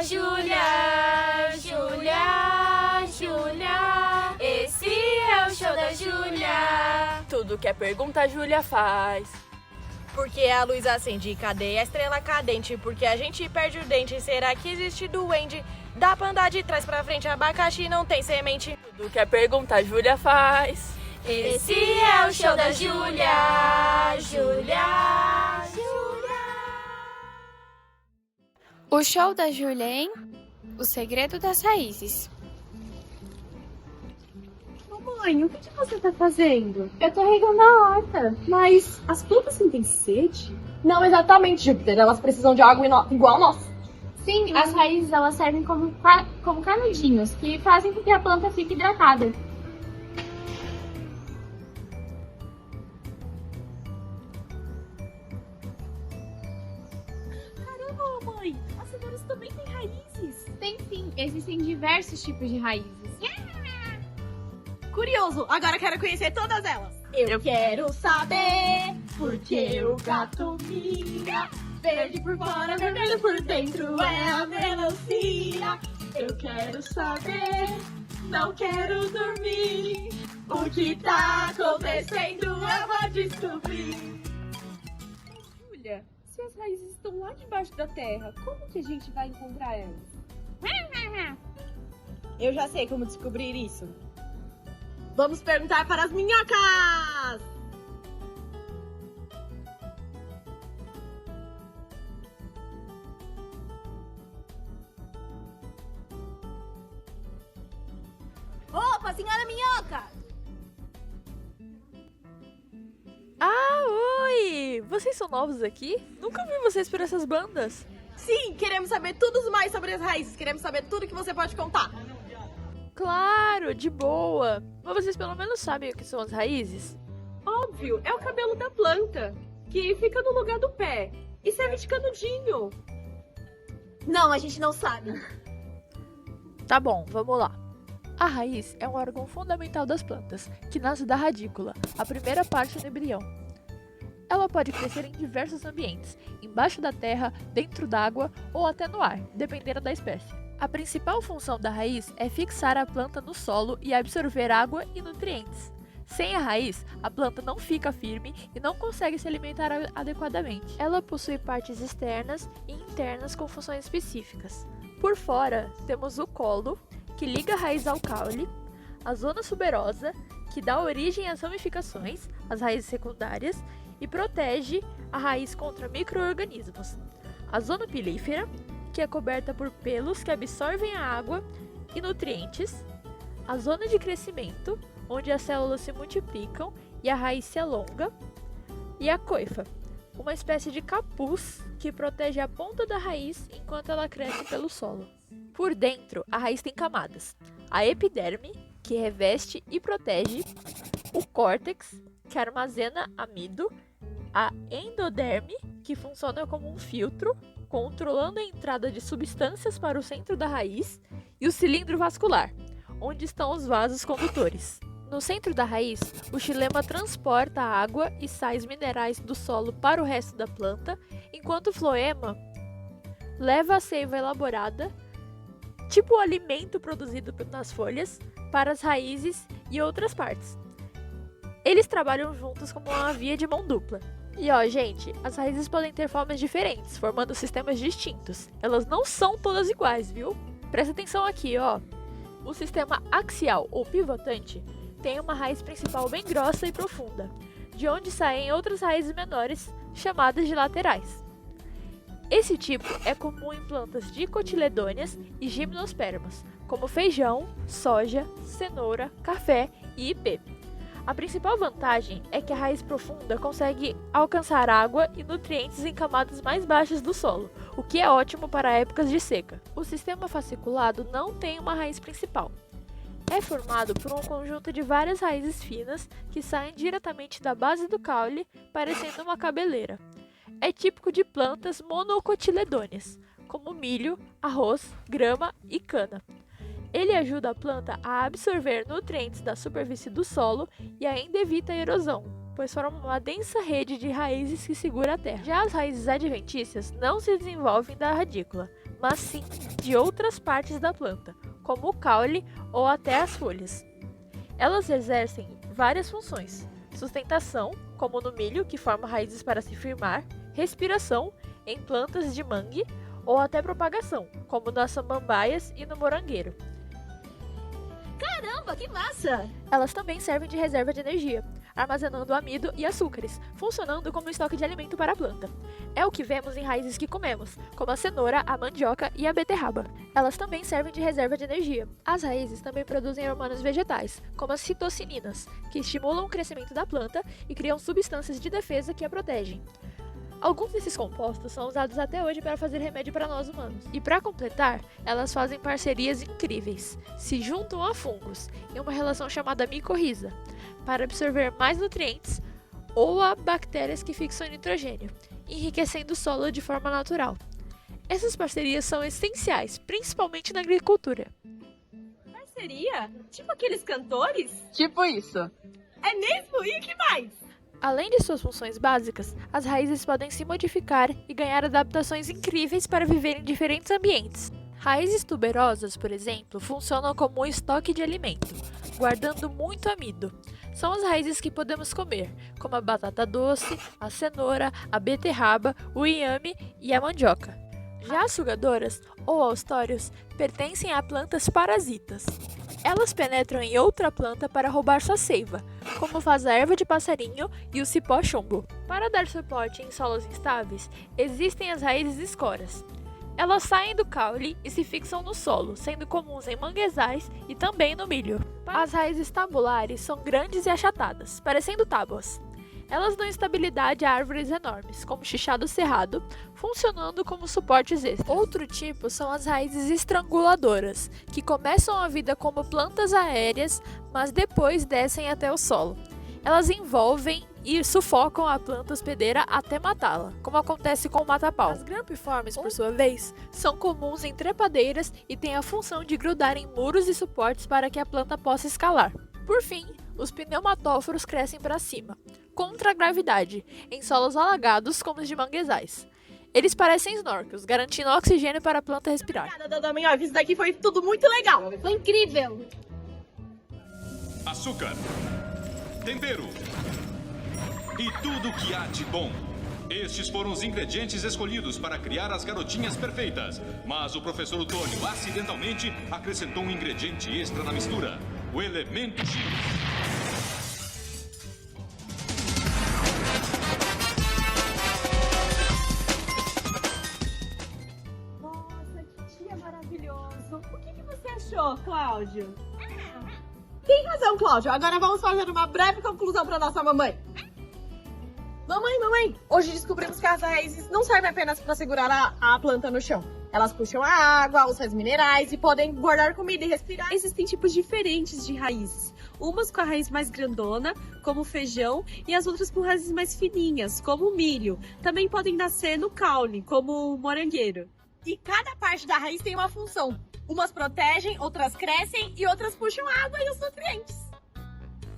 da Júlia, Júlia, Júlia. Esse é o show da Júlia. Tudo que é pergunta a Júlia faz. Porque a luz acende, cadê a estrela cadente? Porque a gente perde o dente, será que existe duende? Dá pra andar de trás pra frente, abacaxi não tem semente. Tudo que é pergunta a Júlia faz. Esse é o show da Júlia, Júlia, Júlia. O show da Júlia, hein? O segredo das raízes. Mãe, o que você tá fazendo? Eu tô regando a horta. Mas as plantas sentem sede? Não exatamente, Júpiter. Elas precisam de água igual nós. Sim, as raízes elas servem como canudinhos, que fazem com que a planta fique hidratada. Caramba, mãe! As cenouras também têm raízes. Tem sim, existem diversos tipos de raízes. Curioso, agora quero conhecer todas elas. Eu quero saber porque o gato mia. Verde por fora, vermelho por dentro, é a melancia. Eu quero saber, não quero dormir. O que tá acontecendo eu vou descobrir. Júlia, se as raízes estão lá debaixo da terra, como que a gente vai encontrar elas? Eu já sei como descobrir isso. Vamos perguntar para as minhocas! Opa, senhora minhoca! Ah, oi! Vocês são novos aqui? Nunca vi vocês por essas bandas. Sim, queremos saber tudo mais sobre as raízes. Queremos saber tudo que você pode contar. Claro, de boa. Mas vocês pelo menos sabem o que são as raízes? Óbvio, é o cabelo da planta, que fica no lugar do pé e serve de canudinho. Não, a gente não sabe. Tá bom, vamos lá. A raiz é um órgão fundamental das plantas, que nasce da radícula, a primeira parte do embrião. Ela pode crescer em diversos ambientes, embaixo da terra, dentro d'água ou até no ar, dependendo da espécie. A principal função da raiz é fixar a planta no solo e absorver água e nutrientes. Sem a raiz, a planta não fica firme e não consegue se alimentar adequadamente. Ela possui partes externas e internas com funções específicas. Por fora, temos o colo, que liga a raiz ao caule, a zona suberosa, que dá origem às ramificações, as raízes secundárias, e protege a raiz contra micro-organismos. A zona pilífera, que é coberta por pelos que absorvem a água e nutrientes, a zona de crescimento, onde as células se multiplicam e a raiz se alonga, e a coifa, uma espécie de capuz que protege a ponta da raiz enquanto ela cresce pelo solo. Por dentro, a raiz tem camadas: a epiderme, que reveste e protege, o córtex, que armazena amido, a endoderme, que funciona como um filtro, controlando a entrada de substâncias para o centro da raiz, e o cilindro vascular, onde estão os vasos condutores. No centro da raiz, o xilema transporta a água e sais minerais do solo para o resto da planta, enquanto o floema leva a seiva elaborada, tipo o alimento produzido nas folhas, para as raízes e outras partes. Eles trabalham juntos como uma via de mão dupla. E ó, gente, as raízes podem ter formas diferentes, formando sistemas distintos. Elas não são todas iguais, viu? Presta atenção aqui, ó. O sistema axial ou pivotante tem uma raiz principal bem grossa e profunda, de onde saem outras raízes menores, chamadas de laterais. Esse tipo é comum em plantas dicotiledôneas e gimnospermas, como feijão, soja, cenoura, café e ipê. A principal vantagem é que a raiz profunda consegue alcançar água e nutrientes em camadas mais baixas do solo, o que é ótimo para épocas de seca. O sistema fasciculado não tem uma raiz principal. É formado por um conjunto de várias raízes finas que saem diretamente da base do caule, parecendo uma cabeleira. É típico de plantas monocotiledôneas, como milho, arroz, grama e cana. Ele ajuda a planta a absorver nutrientes da superfície do solo e ainda evita a erosão, pois forma uma densa rede de raízes que segura a terra. Já as raízes adventícias não se desenvolvem da radícula, mas sim de outras partes da planta, como o caule ou até as folhas. Elas exercem várias funções: sustentação, como no milho, que forma raízes para se firmar, respiração, em plantas de mangue, ou até propagação, como nas samambaias e no morangueiro. Caramba, que massa! Elas também servem de reserva de energia, armazenando amido e açúcares, funcionando como estoque de alimento para a planta. É o que vemos em raízes que comemos, como a cenoura, a mandioca e a beterraba. Elas também servem de reserva de energia. As raízes também produzem hormônios vegetais, como as citocinas, que estimulam o crescimento da planta e criam substâncias de defesa que a protegem. Alguns desses compostos são usados até hoje para fazer remédio para nós humanos. E para completar, elas fazem parcerias incríveis. Se juntam a fungos, em uma relação chamada micorriza, para absorver mais nutrientes, ou a bactérias que fixam nitrogênio, enriquecendo o solo de forma natural. Essas parcerias são essenciais, principalmente na agricultura. Parceria? Tipo aqueles cantores? Tipo isso. É mesmo? E que mais? Além de suas funções básicas, as raízes podem se modificar e ganhar adaptações incríveis para viver em diferentes ambientes. Raízes tuberosas, por exemplo, funcionam como um estoque de alimento, guardando muito amido. São as raízes que podemos comer, como a batata doce, a cenoura, a beterraba, o inhame e a mandioca. Já as sugadoras, ou austórios, pertencem a plantas parasitas. Elas penetram em outra planta para roubar sua seiva, como faz a erva de passarinho e o cipó chumbo. Para dar suporte em solos instáveis, existem as raízes escoras. Elas saem do caule e se fixam no solo, sendo comuns em manguezais e também no milho. As raízes tabulares são grandes e achatadas, parecendo tábuas. Elas dão estabilidade a árvores enormes, como o chichado cerrado, funcionando como suportes extras. Outro tipo são as raízes estranguladoras, que começam a vida como plantas aéreas, mas depois descem até o solo. Elas envolvem e sufocam a planta hospedeira até matá-la, como acontece com o mata-pau. As grampiformes, por sua vez, são comuns em trepadeiras e têm a função de grudar em muros e suportes para que a planta possa escalar. Por fim, os pneumatóforos crescem para cima, contra a gravidade, em solos alagados como os de manguezais. Eles parecem snorkels, garantindo oxigênio para a planta respirar. Obrigada, Dona Minhoca, isso daqui foi tudo muito legal. Foi incrível! Açúcar, tempero e tudo que há de bom. Estes foram os ingredientes escolhidos para criar as garotinhas perfeitas. Mas o professor Otônio acidentalmente acrescentou um ingrediente extra na mistura: o elemento X. Nossa, que dia maravilhoso. O que você achou, Cláudio? Tem razão, Cláudio. Agora vamos fazer uma breve conclusão para nossa mamãe. Mamãe, hoje descobrimos que as raízes não servem apenas para segurar a planta no chão. Elas puxam a água, os sais minerais e podem guardar comida e respirar. Existem tipos diferentes de raízes. Umas com a raiz mais grandona, como o feijão, e as outras com raízes mais fininhas, como o milho. Também podem nascer no caule, como o morangueiro. E cada parte da raiz tem uma função. Umas protegem, outras crescem e outras puxam a água e os nutrientes.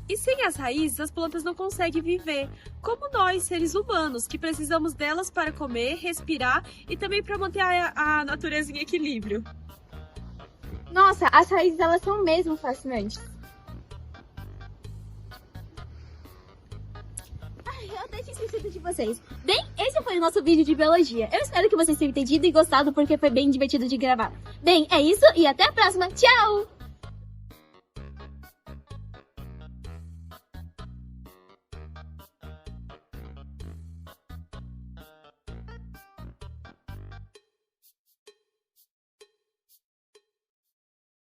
E sem as raízes, as plantas não conseguem viver, como nós, seres humanos, que precisamos delas para comer, respirar e também para manter a natureza em equilíbrio. Nossa, as raízes elas são mesmo fascinantes. Eu até tinha esquecido de vocês. Bem, esse foi o nosso vídeo de biologia. Eu espero que vocês tenham entendido e gostado porque foi bem divertido de gravar. Bem, é isso e até a próxima. Tchau!